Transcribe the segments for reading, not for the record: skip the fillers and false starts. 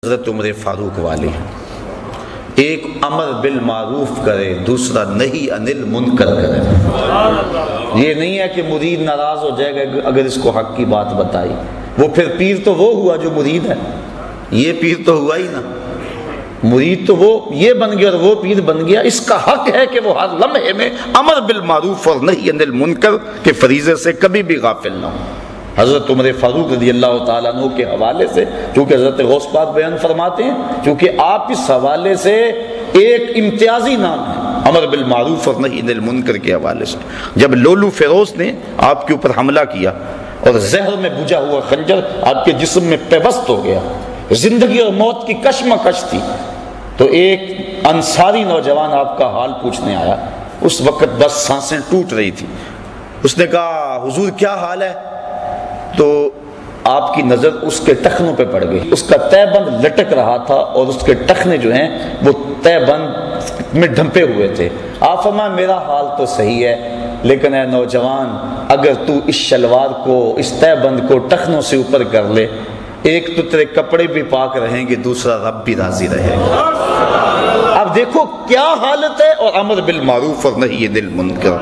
حضرت عمر فاروق والی ہیں، ایک امر بالمعروف کرے، دوسرا نہیں عن المنکر کرے۔ یہ نہیں ہے کہ مرید ناراض ہو جائے گا اگر اس کو حق کی بات بتائی، وہ پھر پیر تو وہ ہوا جو مرید ہے، یہ پیر تو ہوا ہی نا، مرید تو وہ یہ بن گیا اور وہ پیر بن گیا۔ اس کا حق ہے کہ وہ ہر لمحے میں امر بالمعروف اور نہی عن المنکر کے فریضے سے کبھی بھی غافل نہ ہو۔ حضرت عمر فاروق رضی اللہ تعالیٰ عنہ کے حوالے سے چونکہ حضرت غوث پاک بیان فرماتے ہیں، چونکہ آپ اس حوالے سے ایک امتیازی نام ہے امر بالمعروف اور نہی عن المنکر کے حوالے سے۔ جب لولو فیروز نے آپ کے اوپر حملہ کیا اور زہر میں بجھا ہوا خنجر آپ کے جسم میں پیوست ہو گیا، زندگی اور موت کی کشمکش تھی، تو ایک انصاری نوجوان آپ کا حال پوچھنے آیا۔ اس وقت بس سانسیں ٹوٹ رہی تھی۔ اس نے کہا حضور کیا حال ہے؟ تو آپ کی نظر اس کے ٹخنوں پہ پڑ گئی، اس کا تہ بند لٹک رہا تھا اور اس کے ٹخنے جو ہیں وہ تہ بند میں ڈھمپے ہوئے تھے۔ آپ فرمائے میرا حال تو صحیح ہے، لیکن اے نوجوان اگر تو اس شلوار کو، اس تہ بند کو ٹخنوں سے اوپر کر لے، ایک تو تیرے کپڑے بھی پاک رہیں گے، دوسرا رب بھی راضی رہے گا۔ اب دیکھو کیا حالت ہے، اور امر بالمعروف اور نہی عن المنکر۔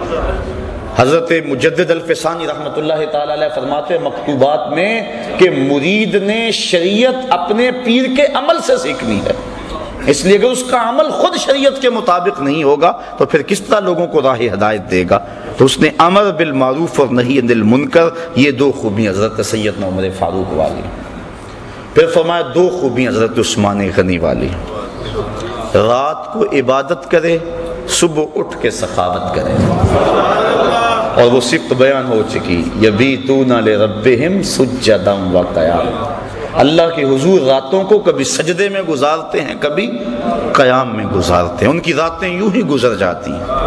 حضرت مجدد الفسانی رحمۃ اللہ تعالی علیہ فرماتے ہیں مکتوبات میں کہ مرید نے شریعت اپنے پیر کے عمل سے سیکھنی ہے، اس لیے اگر اس کا عمل خود شریعت کے مطابق نہیں ہوگا تو پھر کس طرح لوگوں کو راہ ہدایت دے گا؟ تو اس نے امر بالمعروف اور نہی عن المنکر، یہ دو خوبیاں حضرت سیدنا عمر فاروق والی۔ پھر فرمایا دو خوبیاں حضرت عثمان غنی والی، رات کو عبادت کرے، صبح اٹھ کے سخاوت کرے، اور وہ صفت بیان ہو چکی، یبیتون لربہم سجدا وقیاما، اللہ کے حضور راتوں کو کبھی سجدے میں گزارتے ہیں، کبھی قیام میں گزارتے ہیں، ان کی راتیں یوں ہی گزر جاتی ہیں،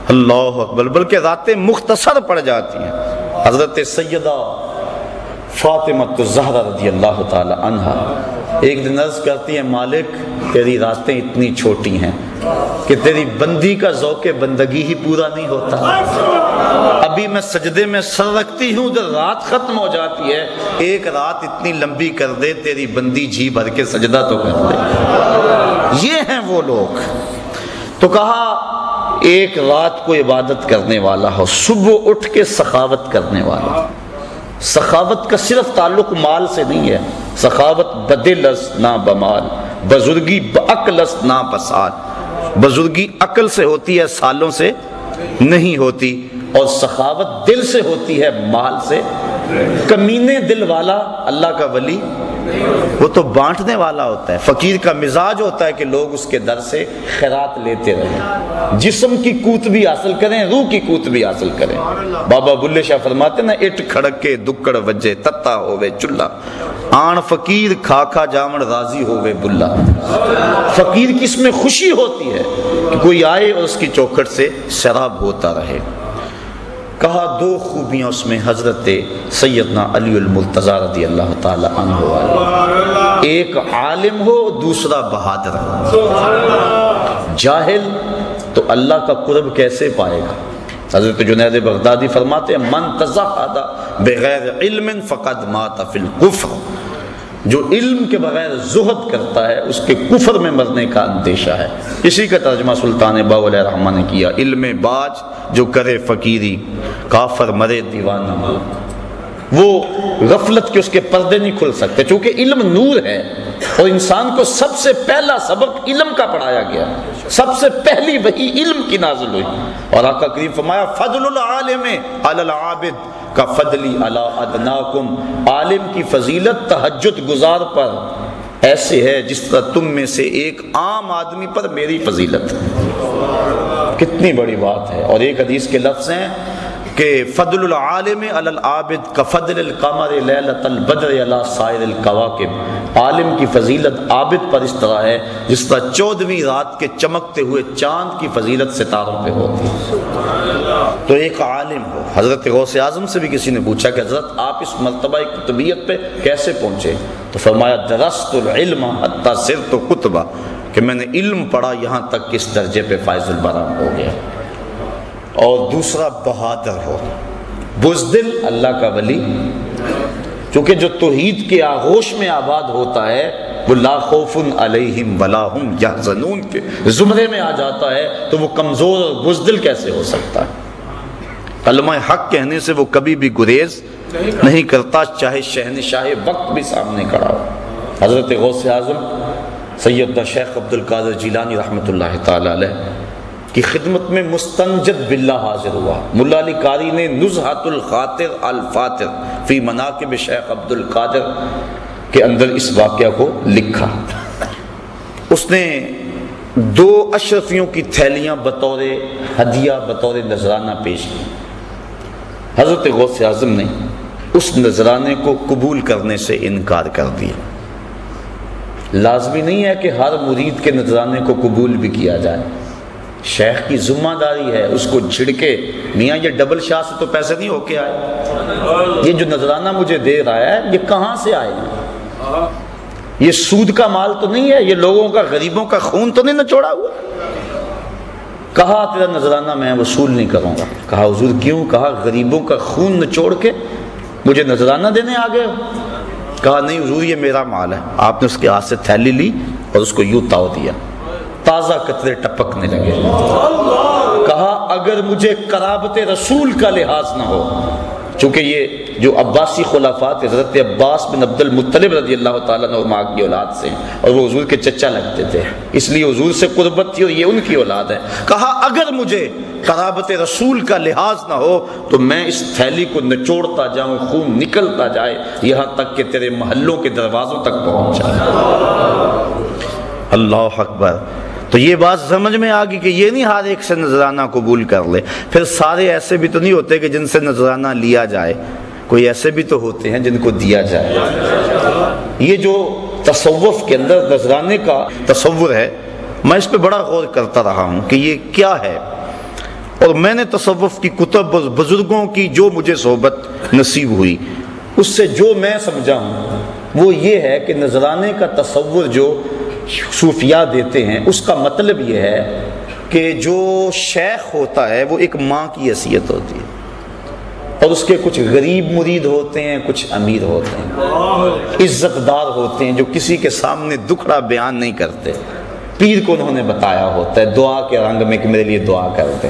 اللہ اکبر، بلکہ راتیں مختصر پڑ جاتی ہیں۔ حضرت سیدہ فاطمہ الزہرا رضی اللہ تعالی عنہا ایک دن عرض کرتی ہیں مالک تیری راتیں اتنی چھوٹی ہیں کہ تیری بندی کا ذوق بندگی ہی پورا نہیں ہوتا، ابھی میں سجدے میں سر رکھتی ہوں جب رات ختم ہو جاتی ہے، ایک رات اتنی لمبی کر دے تیری بندی جی بھر کے سجدہ تو کر دے۔ یہ ہیں وہ لوگ۔ تو کہا ایک رات کو عبادت کرنے والا ہو، صبح اٹھ کے سخاوت کرنے والا۔ سخاوت کا صرف تعلق مال سے نہیں ہے، سخاوت بدل است نہ بمال، بزرگی بعقل است نہ بسال، بزرگی عقل سے ہوتی ہے سالوں سے نہیں ہوتی، اور سخاوت دل سے ہوتی ہے مال سے۔ کمینے دل والا اللہ کا ولی وہ تو بانٹنے والا ہوتا ہے، فقیر کا مزاج ہوتا ہے کہ لوگ اس کے در سے خیرات لیتے رہیں، جسم کی قوت بھی حاصل کریں، روح کی قوت بھی حاصل کریں۔ بابا بلے شاہ فرماتے ہیں نا، اٹ کھڑک کے دکڑ وجے تتا ہووے چلا، آن فقیر کھا کھا جاون راضی ہووے بلا۔ فقیر کی اس میں خوشی ہوتی ہے کہ کوئی آئے اور اس کی چوکھٹ سے شراب ہوتا رہے۔ کہا دو خوبیاں اس میں حضرت سیدنا علی المرتضیٰ رضی اللہ تعالی عنہ والی، ایک عالم ہو دوسرا بہادر ہو۔ جاہل تو اللہ کا قرب کیسے پائے گا؟ حضرت جنید بغدادی فرماتے ہیں من تزہد بغیر علم فقد مات فی الکفر، جو علم کے بغیر زہد کرتا ہے اس کے کفر میں مرنے کا اندیشہ ہے۔ اسی کا ترجمہ سلطان باؤ علیہ رحمہ نے کیا، علم باج جو کرے فقیری، کافر مرے دیوانہ ہو۔ وہ غفلت کے اس کے پردے نہیں کھل سکتے، چونکہ علم نور ہے، اور انسان کو سب سے پہلا سبق علم کا پڑھایا گیا، سب سے پہلی وحی علم کی نازل ہوئی، اور آقا کریم فرمایا فضل العالم علی العابد کا فضلی علی ادناکم، عالم کی فضیلت تہجد گزار پر ایسے ہے جس طرح تم میں سے ایک عام آدمی پر میری فضیلت ہے۔ کتنی بڑی بات ہے۔ اور ایک حدیث کے لفظ ہیں کہ فضل العالم علی العابد کفضل القمر لیلۃ البدر علی سائر الکواکب، عالم کی فضیلت عابد پر اس طرح ہے جس طرح 14ویں رات کے چمکتے ہوئے چاند کی فضیلت ستاروں پہ ہوتی ہے۔ تو ایک عالم ہو۔ حضرت غوث اعظم سے بھی کسی نے پوچھا کہ حضرت آپ اس مرتبہ قطبیت پہ کیسے پہنچے؟ تو فرمایا درست العلم حتی صرت قطبہ، کہ میں نے علم پڑھا یہاں تک کہ اس درجے پہ فائز البرام ہو گیا۔ اور دوسرا بہادر ہو، بزدل اللہ کا ولی، کیونکہ جو توحید کے آغوش میں آباد ہوتا ہے وہ لا خوف علیہم ولا ہم یحزنون کے زمرے میں آ جاتا ہے تو وہ کمزور اور بزدل کیسے ہو سکتا ہے؟ کلمہ حق کہنے سے وہ کبھی بھی گریز نہیں کرتا، چاہے شہنشاہ وقت بھی سامنے کھڑا ہو۔ حضرت غوث اعظم سیدنا شیخ عبد القادر جیلانی رحمۃ اللہ تعالی علیہ کی خدمت میں مستنجد باللہ حاضر ہوا۔ ملا علی قاری نے نزہۃ الخاطر الفاتر فی مناقب شیخ عبد القادر کے اندر اس واقعہ کو لکھا۔ اس نے 2 اشرفیوں کی تھیلیاں بطور ہدیہ بطور نذرانہ پیش کی۔ حضرت غوث اعظم نے اس نذرانے کو قبول کرنے سے انکار کر دیا۔ لازمی نہیں ہے کہ ہر مرید کے نذرانے کو قبول بھی کیا جائے، شیخ کی ذمہ داری ہے اس کو جھڑکے، میاں یہ ڈبل شاہ سے تو پیسے نہیں ہو کے آئے، یہ جو نذرانہ مجھے دے رہا ہے یہ کہاں سے آئے ہیں، یہ سود کا مال تو نہیں ہے، یہ لوگوں کا غریبوں کا خون تو نہیں نچوڑا ہوا۔ کہا تیرا نذرانہ میں وصول نہیں کروں گا۔ کہا حضور کیوں؟ کہا غریبوں کا خون نچوڑ کے مجھے نذرانہ دینے آ گئے ہو؟ کہا نہیں حضور یہ میرا مال ہے۔ آپ نے اس کے ہاتھ سے تھیلی لی اور اس کو یوں تاؤ دیا، تازہ قطرے ٹپکنے لگے۔ کہا اگر مجھے قرابت رسول کا لحاظ نہ ہو، چونکہ یہ جو عباسی خلفاء تھے حضرت عباس بن عبد المطلب رضی اللہ تعالیٰ عنہ کی اولاد سے، اور وہ حضور کے چچا لگتے تھے، اس لیے حضور سے قربت تھی اور یہ ان کی اولاد ہے۔ کہا اگر مجھے قرابت رسول کا لحاظ نہ ہو تو میں اس تھیلی کو نچوڑتا جاؤں، خون نکلتا جائے یہاں تک کہ تیرے محلوں کے دروازوں تک پہنچ جائے۔ اللہ اکبر۔ تو یہ بات سمجھ میں آ گئی کہ یہ نہیں ہر ایک سے نذرانہ قبول کر لے۔ پھر سارے ایسے بھی تو نہیں ہوتے کہ جن سے نذرانہ لیا جائے، کوئی ایسے بھی تو ہوتے ہیں جن کو دیا جائے۔ یہ جو تصوف کے اندر نذرانے کا تصور ہے، میں اس پہ بڑا غور کرتا رہا ہوں کہ یہ کیا ہے، اور میں نے تصوف کی کتب اور بزرگوں کی جو مجھے صحبت نصیب ہوئی اس سے جو میں سمجھا ہوں وہ یہ ہے کہ نذرانے کا تصور جو صوفیاء دیتے ہیں اس کا مطلب یہ ہے کہ جو شیخ ہوتا ہے وہ ایک ماں کی حیثیت ہوتی ہے، اور اس کے کچھ غریب مرید ہوتے ہیں، کچھ امیر ہوتے ہیں، عزت دار ہوتے ہیں جو کسی کے سامنے دکھڑا بیان نہیں کرتے، پیر کو انہوں نے بتایا ہوتا ہے دعا کے رنگ میں کہ میرے لیے دعا کرتے۔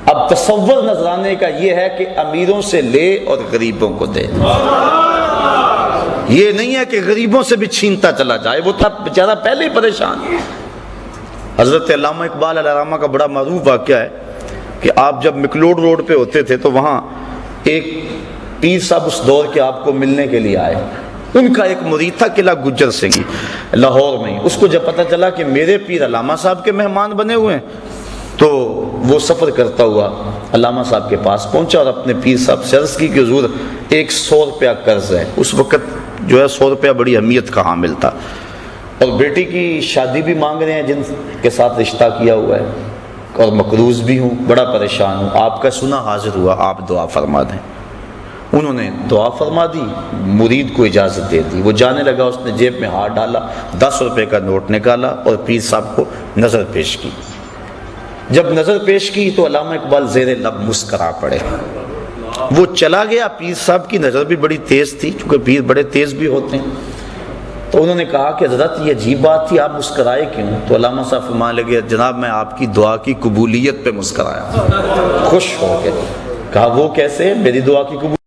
اب تصور نذرانے کا یہ ہے کہ امیروں سے لے اور غریبوں کو دے، یہ نہیں ہے کہ غریبوں سے بھی چھینتا چلا جائے، وہ تھا بیچارہ پہلے ہی پریشان۔ حضرت علامہ اقبال علیہ رحمہ کا بڑا معروف واقعہ ہے کہ آپ جب مکلوڈ روڈ پہ ہوتے تھے تو وہاں ایک پیر صاحب اس دور کے آپ کو ملنے کے لیے آئے۔ ان کا ایک مرید تھا قلعہ گجر سنگھی لاہور میں، اس کو جب پتہ چلا کہ میرے پیر علامہ صاحب کے مہمان بنے ہوئے ہیں تو وہ سفر کرتا ہوا علامہ صاحب کے پاس پہنچا اور اپنے پیر صاحب سے عرض کی کہ حضور 100 روپیہ قرض ہے۔ اس وقت جو ہے 100 روپیہ بڑی اہمیت کا حامل تھا، اور بیٹی کی شادی بھی مانگ رہے ہیں جن کے ساتھ رشتہ کیا ہوا ہے، اور مقروض بھی ہوں، بڑا پریشان ہوں، آپ کا سنا حاضر ہوا، آپ دعا فرما دیں۔ انہوں نے دعا فرما دی، مرید کو اجازت دے دی، وہ جانے لگا، اس نے جیب میں ہاتھ ڈالا، 10 روپے کا نوٹ نکالا اور پیر صاحب کو نظر پیش کی۔ جب نظر پیش کی تو علامہ اقبال زیر لب مسکرا پڑے۔ وہ چلا گیا، پیر صاحب کی نظر بھی بڑی تیز تھی، چونکہ پیر بڑے تیز بھی ہوتے ہیں، تو انہوں نے کہا کہ حضرت یہ عجیب بات تھی، آپ مسکرائے کیوں؟ تو علامہ صاحب فرمانے لگے جناب میں آپ کی دعا کی قبولیت پہ مسکرایا، خوش ہو کے۔ کہا وہ کیسے؟ میری دعا کی قبولیت